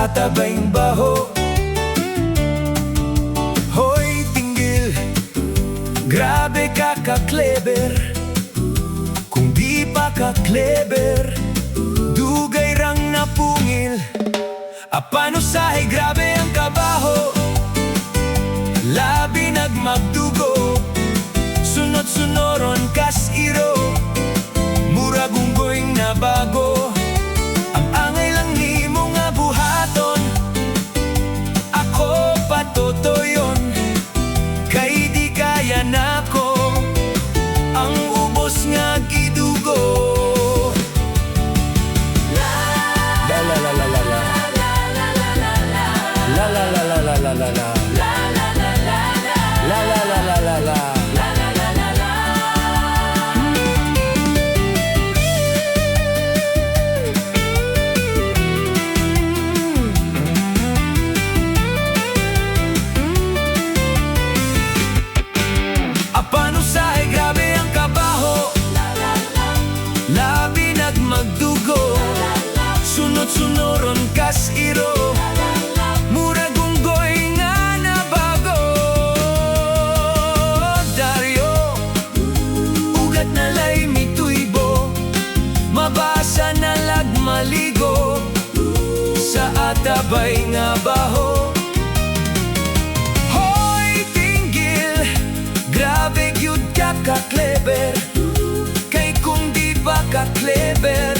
atabayng baho. Hoy tinggil, grabe ka ka-clever. Kung di pa ka-clever, dugay rang napungil. Apano sahay, grabe ang kabaho. Labi nagmagdugo, sunod-sunoron kas iro. Murag unggoy na bago, ang angay lang ni mo nga buhaton. Ako patutoyon, kay di kaya nako ang ubos nga gidugo. La la la la la la la la la la la la la la la. Apano sahay, grabe ang kabaho. Labi nagmagdugo, sunod-sunoron kas iro. Murag unggoy nga nabago. Daryo, ugat na lay mituybo, mabasa na lagmaligo sa atabay nga baho. Grabe gyud ka ka-clever, kay kung di pa ka-clever,